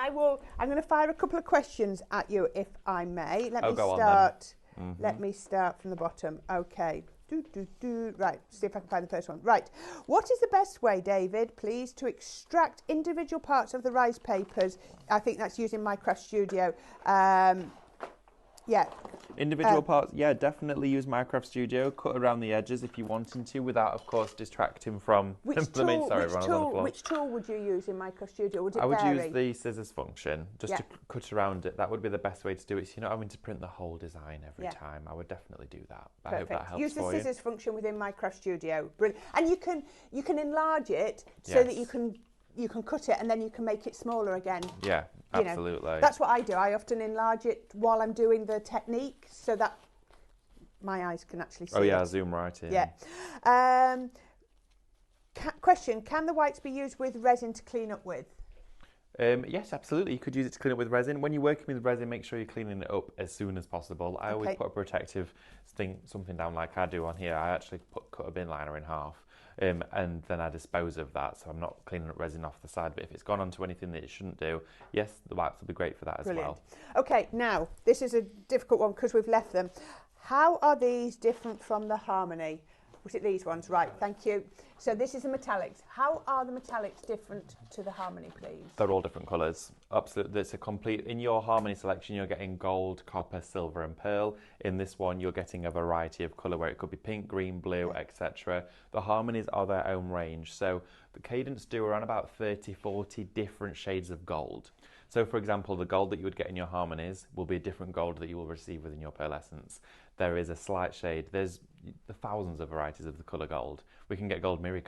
I'm going to fire a couple of questions at you, if I may. Let me go on start. then. Let me start from the bottom. Okay. Right, see if I can find the first one. Right. What is the best way, David, please, to extract individual parts of the rice papers? I think that's using Minecraft Studio. Yeah. Individual parts, yeah, definitely use Minecraft Studio. Cut around the edges if you wanted to, without, of course, distracting from the main. Sorry, everyone was on the floor. Which tool would you use in Minecraft Studio? Would it I would vary? use the scissors function just to cut around it. That would be the best way to do it. So you're not having to print the whole design every time. I would definitely do that. I hope that helps. Use the for you. scissors function within Minecraft Studio. Brilliant. And you can enlarge it so that you can cut it and then you can make it smaller again. Yeah, absolutely. That's what I do. I often enlarge it while I'm doing the technique so that my eyes can actually see it. Oh yeah, zoom right in. Yeah. Question, can the whites be used with resin to clean up with? Yes, absolutely. You could use it to clean up with resin. When you're working with resin, make sure you're cleaning it up as soon as possible. I always put a protective something down like I do on here. I actually cut a bin liner in half. And then I dispose of that, so I'm not cleaning up resin off the side. But if it's gone onto anything that it shouldn't do, yes, the wipes will be great for that as well. Okay, now, this is a difficult one because we've left them. How are these different from the Harmony? Was it these ones? Right, thank you. So this is the metallics. How are the metallics different to the Harmony, please? They're all different colours. Absolutely, it's a complete. In your Harmony selection, you're getting gold, copper, silver, and pearl. In this one, you're getting a variety of colour where it could be pink, green, blue, etc. The Harmonies are their own range. So the Cadence do around about 30, 40 different shades of gold. So, for example, the gold that you would get in your Harmonies will be a different gold that you will receive within your pearlescence. There is a slight shade. There's the thousands of varieties of the colour gold. We can get gold mirror in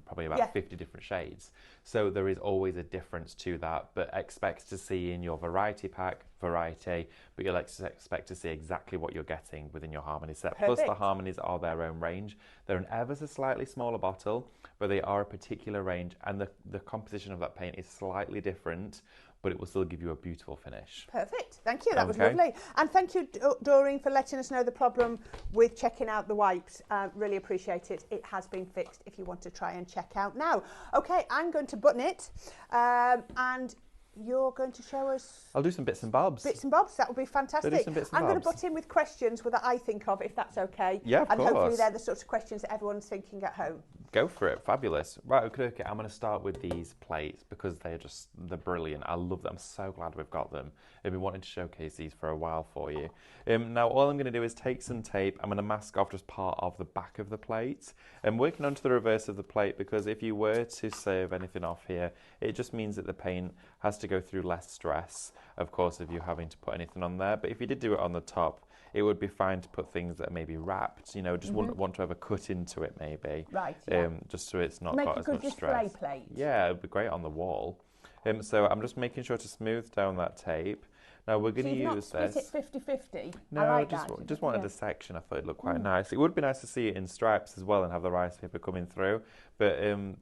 probably about 50 different shades. So there is always a difference to that, but expect to see in your variety pack, variety, but you'll expect to see exactly what you're getting within your Harmony set. Perfect. Plus the Harmonies are their own range. They're an ever so slightly smaller bottle, but they are a particular range, and the composition of that paint is slightly different, but it will still give you a beautiful finish. Perfect. Thank you. That was lovely. And thank you, Doreen, for letting us know the problem with checking out the wipes. Really appreciate it. It has been fixed if you want to try and check out now. Okay, I'm going to button it and you're going to show us... I'll do some bits and bobs. Bits and bobs, that would be fantastic. Do some bits and I'm going to bobs. butt in with questions that I think of, if that's okay. Yeah, of course. And hopefully they're the sorts of questions that everyone's thinking at home. Go for it. Fabulous. Right, okay, I'm going to start with these plates because they're brilliant. I love them. I'm so glad we've got them. I've been wanting to showcase these for a while for you. Now, all I'm going to do is take some tape. I'm going to mask off just part of the back of the plate. I'm working onto the reverse of the plate because if you were to serve anything off here, it just means that the paint has to go through less stress, of course, if you're having to put anything on there. But if you did do it on the top, it would be fine to put things that are maybe wrapped, just wouldn't want to have a cut into it maybe. Right, just so it's not Make got a as good much stress. display plate. Yeah, it would be great on the wall. So I'm just making sure to smooth down that tape. Now we're going to use this. Not split it 50-50? No, I like just wanted a section. I thought it'd look quite nice. It would be nice to see it in stripes as well and have the rice paper coming through. But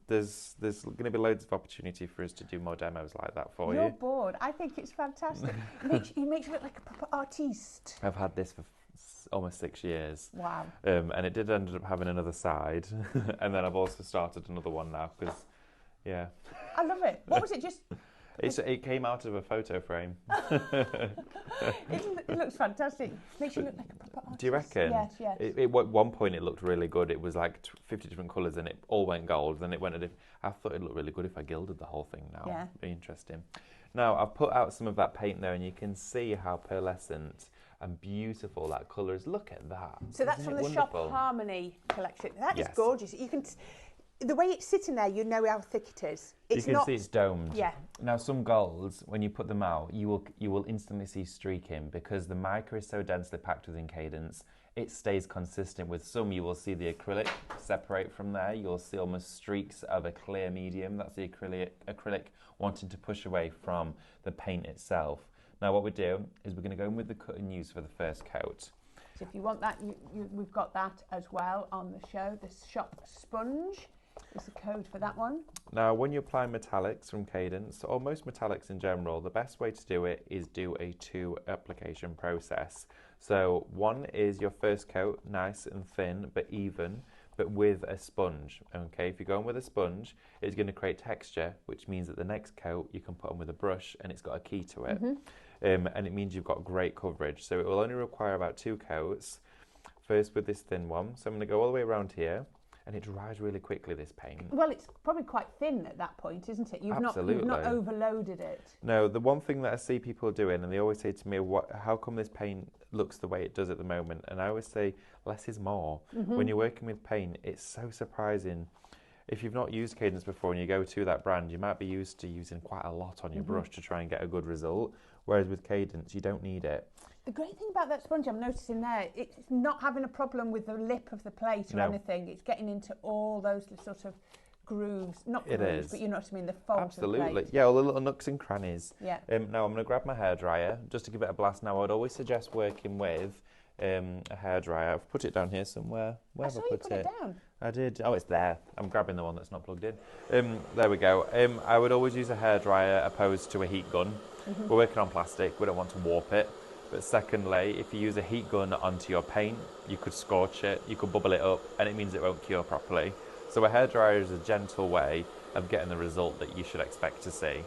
there's going to be loads of opportunity for us to do more demos like that for You're you. bored. I think it's fantastic. You make you look like a proper artiste. I've had this for almost 6 years. Wow. And it did end up having another side. And then I've also started another one now because, yeah. I love it. What was it? It came out of a photo frame. It looks fantastic. Makes you look like a proper artist. Do you reckon? Yes. At one point it looked really good. It was like 50 different colours and it all went gold. Then it went I thought it'd look really good if I gilded the whole thing now. Yeah. Very interesting. Now I've put out some of that paint there and you can see how pearlescent and beautiful that colour is. Look at that. So that's Isn't from it the wonderful? Shop Harmony collection. That is Yes. gorgeous. You can... The way it's sitting there, you know how thick it is. It's you can see it's domed. Yeah. Now some golds, when you put them out, you will instantly see streaking because the mica is so densely packed within Cadence. It stays consistent. With some, you will see the acrylic separate from there. You'll see almost streaks of a clear medium. That's the acrylic wanting to push away from the paint itself. Now what we do is we're going to go in with the cut and use for the first coat. So if you want that, we've got that as well on the show. The Shop Sponge is the code for that one. Now, when you apply metallics from Cadence, or most metallics in general, the best way to do it is do a 2 application process. So one is your first coat, nice and thin but even, but with a sponge. Okay, if you're going with a sponge, it's going to create texture, which means that the next coat you can put on with a brush and it's got a key to it. And it means you've got great coverage. So it will only require about 2 coats. First with this thin one. So I'm going to go all the way around here, and it dries really quickly, this paint. Well, it's probably quite thin at that point, isn't it? You've Absolutely. not overloaded it. No, the one thing that I see people doing, and they always say to me, how come this paint looks the way it does at the moment? And I always say, less is more. When you're working with paint, it's so surprising. If you've not used Cadence before and you go to that brand, you might be used to using quite a lot on your brush to try and get a good result. Whereas with Cadence, you don't need it. The great thing about that sponge, I'm noticing there, it's not having a problem with the lip of the plate or anything. It's getting into all those sort of grooves, not grooves, but you know what I mean, the folds of the plate. Yeah, all the little nooks and crannies. Yeah. Now I'm going to grab my hairdryer just to give it a blast. Now I would always suggest working with a hairdryer. I've put it down here somewhere. Where have I put it? Down. I did. Oh, it's there. I'm grabbing the one that's not plugged in. There we go. I would always use a hairdryer opposed to a heat gun. We're working on plastic. We don't want to warp it. But secondly, if you use a heat gun onto your paint, you could scorch it, you could bubble it up, and it means it won't cure properly. So a hairdryer is a gentle way of getting the result that you should expect to see.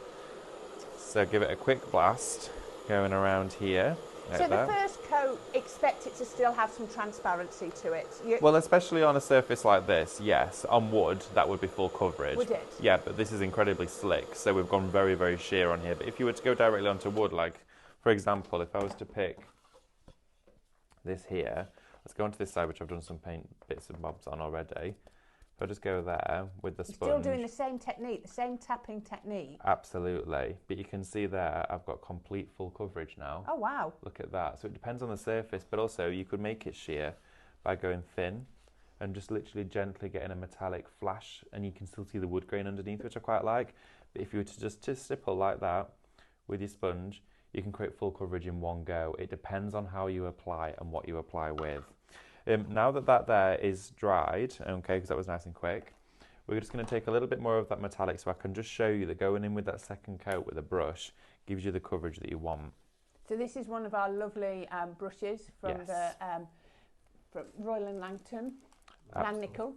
So give it a quick blast, going around here. Like so that. The first coat, expect it to still have some transparency to it. Well, especially on a surface like this, yes. On wood, that would be full coverage. Would it? Yeah, but this is incredibly slick, so we've gone very, very sheer on here. But if you were to go directly onto wood, like, for example, if I was to pick this here, let's go onto this side, which I've done some paint bits and bobs on already. If I just go there with the sponge. Still doing the same technique, the same tapping technique. Absolutely. But you can see there, I've got complete full coverage now. Oh, wow. Look at that. So it depends on the surface, but also you could make it sheer by going thin and just literally gently getting a metallic flash, and you can still see the wood grain underneath, which I quite like. But if you were to just stipple like that with your sponge, you can create full coverage in one go. It depends on how you apply and what you apply with. Now that there is dried, okay, because that was nice and quick, we're just going to take a little bit more of that metallic so I can just show you that going in with that second coat with a brush gives you the coverage that you want. So this is one of our lovely brushes from from Royal and Langton, Langnickel,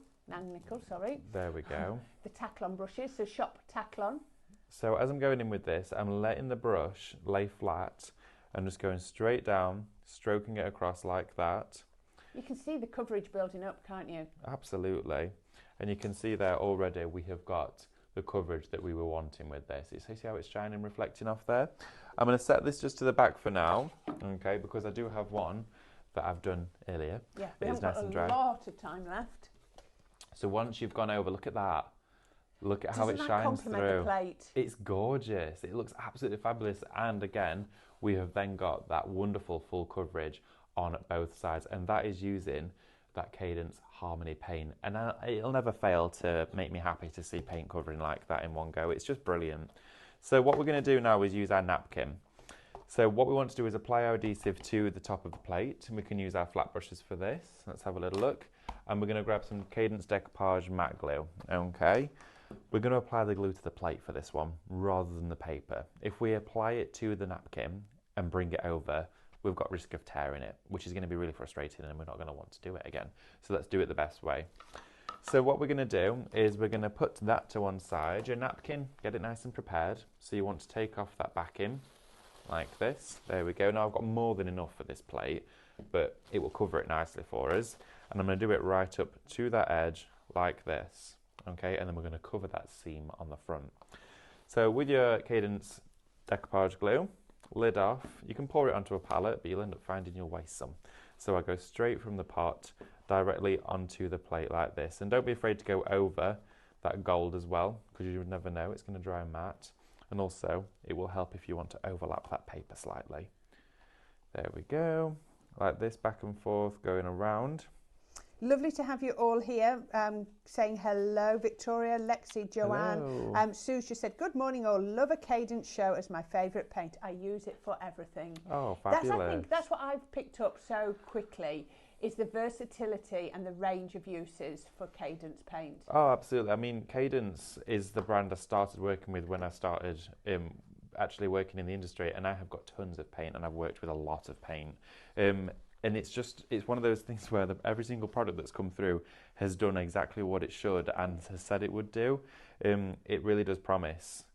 sorry. There we go. The Taklon brushes, so shop Taklon. So as I'm going in with this, I'm letting the brush lay flat and just going straight down, stroking it across like that. You can see the coverage building up, can't you? Absolutely. And you can see there already we have got the coverage that we were wanting with this. You see how it's shining, reflecting off there? I'm going to set this just to the back for now, okay, because I do have one that I've done earlier. Yeah, we haven't got a lot of time left. So once you've gone over, look at that. Look at how it Doesn't that shines complement through. The plate? It's gorgeous. It looks absolutely fabulous. And again, we have then got that wonderful full coverage on both sides. And that is using that Cadence Harmony paint. And it'll never fail to make me happy to see paint covering like that in one go. It's just brilliant. So what we're going to do now is use our napkin. So what we want to do is apply our adhesive to the top of the plate. And we can use our flat brushes for this. Let's have a little look. And we're going to grab some Cadence Decoupage matte glue. Okay. We're going to apply the glue to the plate for this one rather than the paper. If we apply it to the napkin and bring it over, we've got risk of tearing it, which is going to be really frustrating and we're not going to want to do it again. So let's do it the best way. So what we're going to do is we're going to put that to one side. Your napkin, get it nice and prepared. So you want to take off that backing like this. There we go. Now I've got more than enough for this plate, but it will cover it nicely for us. And I'm going to do it right up to that edge like this. Okay, and then we're going to cover that seam on the front. So with your Cadence Decoupage glue, lid off, you can pour it onto a palette, but you'll end up finding you'll waste some. So I go straight from the pot directly onto the plate like this. And don't be afraid to go over that gold as well, because you would never know, it's going to dry matte. And also, it will help if you want to overlap that paper slightly. There we go, like this, back and forth, going around. Lovely to have you all here, saying hello. Victoria, Lexi, Joanne. Sue just said, good morning all. Love a Cadence show as my favourite paint. I use it for everything. Oh, fabulous. I think that's what I've picked up so quickly, is the versatility and the range of uses for Cadence paint. Oh, absolutely. I mean, Cadence is the brand I started working with when I started actually working in the industry, and I have got tons of paint and I've worked with a lot of paint. And it's one of those things where every single product that's come through has done exactly what it should and has said it would do. It really does promise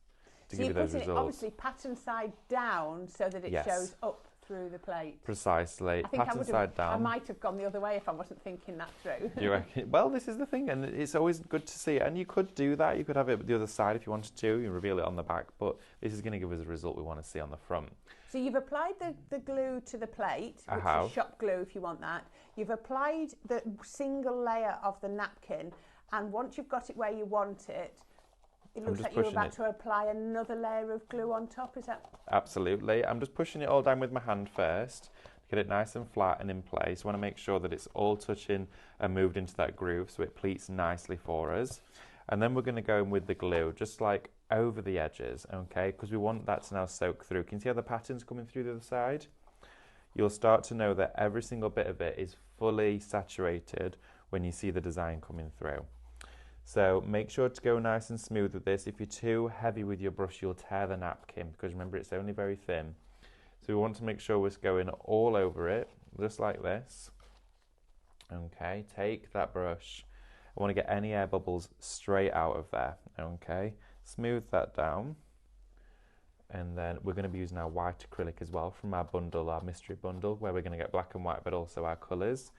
to give you those results. Obviously pattern side down so that it shows up through the plate. Precisely. I think pattern side down. I might have gone the other way if I wasn't thinking that through. Do you reckon? Well, this is the thing, and it's always good to see it. And you could do that. You could have it the other side if you wanted to. You reveal it on the back, but this is going to give us a result we want to see on the front. So you've applied the glue to the plate, which is shop glue if you want that. You've applied the single layer of the napkin, and once you've got it where you want it, it looks like you're about to apply another layer of glue on top. Is that? Absolutely. I'm just pushing it all down with my hand first to get it nice and flat and in place. I want to make sure that it's all touching and moved into that groove so it pleats nicely for us. And then we're going to go in with the glue, just like over the edges, okay? Because we want that to now soak through. Can you see how the pattern's coming through the other side? You'll start to know that every single bit of it is fully saturated when you see the design coming through. So make sure to go nice and smooth with this. If you're too heavy with your brush, you'll tear the napkin because remember it's only very thin. So we want to make sure we're going all over it, just like this. Okay, take that brush. I want to get any air bubbles straight out of there, okay? Smooth that down. And then we're going to be using our white acrylic as well from our bundle, our mystery bundle, where we're going to get black and white, but also our colours.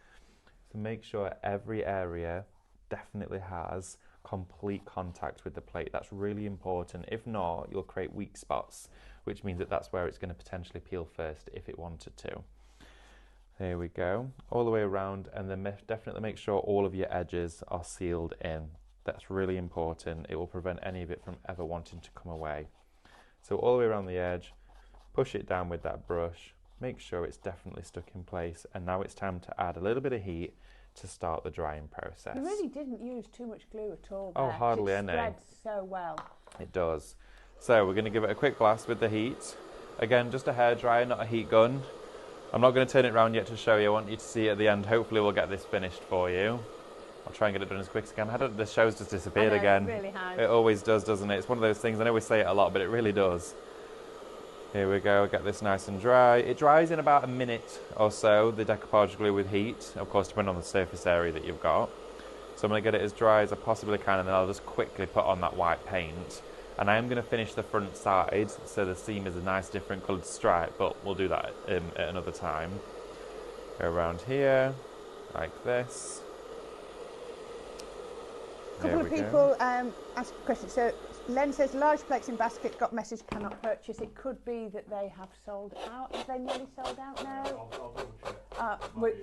So make sure every area definitely has complete contact with the plate. That's really important. If not, you'll create weak spots, which means that that's where it's going to potentially peel first if it wanted to. There we go, all the way around, and then definitely make sure all of your edges are sealed in. That's really important. It will prevent any of it from ever wanting to come away. So all the way around the edge, push it down with that brush, make sure it's definitely stuck in place, and now it's time to add a little bit of heat to start the drying process. You really didn't use too much glue at all there. Oh, hardly any. It spreads so well. It does. So we're going to give it a quick blast with the heat. Again, just a hairdryer, not a heat gun. I'm not going to turn it around yet to show you. I want you to see at the end. Hopefully we'll get this finished for you. I'll try and get it done as quick as I can. The show's just disappeared again. It really has. It always does, doesn't it? It's one of those things, I know we say it a lot, but it really does. Here we go, get this nice and dry. It dries in about a minute or so, the decoupage glue with heat, of course depending on the surface area that you've got. So I'm going to get it as dry as I possibly can, and then I'll just quickly put on that white paint. And I am going to finish the front side, so the seam is a nice different coloured stripe, but we'll do that at another time. Go around here, like this. A couple of people ask a question. So Len says, large plates in basket, got message cannot purchase. It could be that they have sold out. Have they nearly sold out now? I'll double check.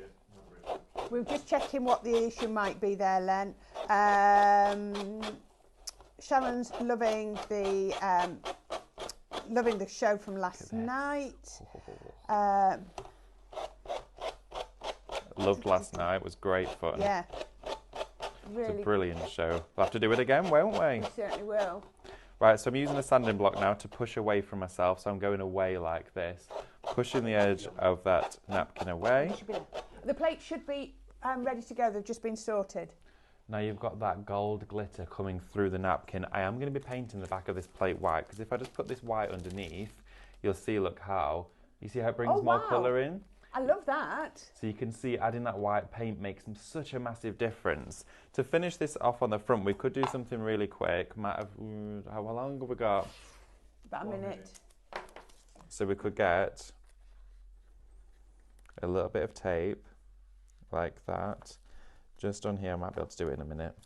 We're just checking what the issue might be there, Len. Sharon's loving the show from last night. Loved last night. It was great fun. Yeah. Really, it's a brilliant show. We'll have to do it again, won't we? We certainly will. Right, so I'm using a sanding block now to push away from myself. So I'm going away like this, pushing the edge of that napkin away. The plate should be ready to go. They've just been sorted. Now you've got that gold glitter coming through the napkin. I am going to be painting the back of this plate white, because if I just put this white underneath, you'll see, look how, you see how it brings more colour in? I love that. So you can see adding that white paint makes such a massive difference. To finish this off on the front, we could do something really quick. Might have, how long have we got? About a minute. So we could get a little bit of tape, like that. Just on here, I might be able to do it in a minute.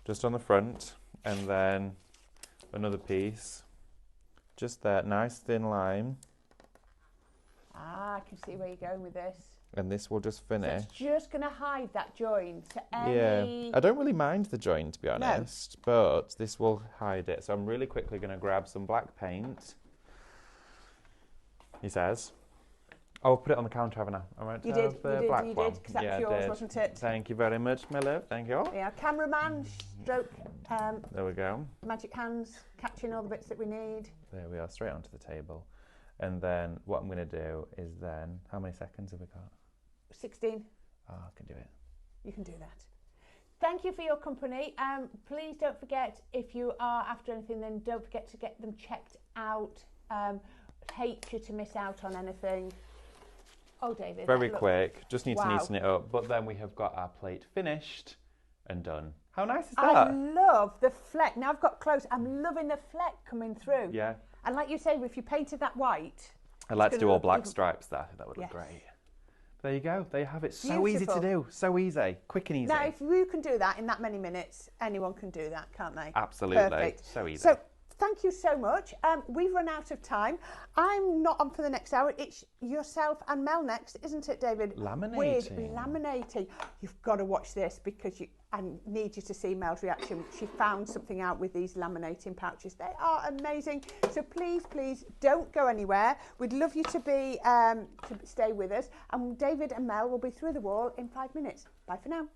Just on the front, and then another piece. Just there, nice thin line. Ah, I can see where you're going with this. And this will just finish. So it's just going to hide that joint. Yeah, I don't really mind the joint, to be honest, but this will hide it. So I'm really quickly going to grab some black paint. He says. I'll put it on the counter, haven't I? I won't you have did, the you black did, one. because that was yours, wasn't it? Thank you very much, my love. Thank you. Yeah, cameraman, stroke, there we go. magic hands, catching all the bits that we need. There we are, straight onto the table. And then what I'm going to do is then, how many seconds have we got? 16. Oh, I can do it. You can do that. Thank you for your company. Please don't forget, if you are after anything, then don't forget to get them checked out. Hate you to miss out on anything. Oh, David. Very quick. Just need to Wow. neaten it up. But then we have got our plate finished and done. How nice is that? I love the fleck. Now I've got close. I'm loving the fleck coming through. Yeah. And like you say, if you painted that white. I'd like to do all black even... stripes there. I think that would look Yes. great. There you go. There you have it. So easy to do. So easy. Quick and easy. Now, if you can do that in that many minutes, anyone can do that, can't they? Absolutely. Perfect. So easy. So, thank you so much. We've run out of time. I'm not on for the next hour. It's yourself and Mel next, isn't it, David? Laminating. With laminating. You've got to watch this because I need you to see Mel's reaction. She found something out with these laminating pouches. They are amazing. So please, please don't go anywhere. We'd love you to be to stay with us. And David and Mel will be through the wall in 5 minutes. Bye for now.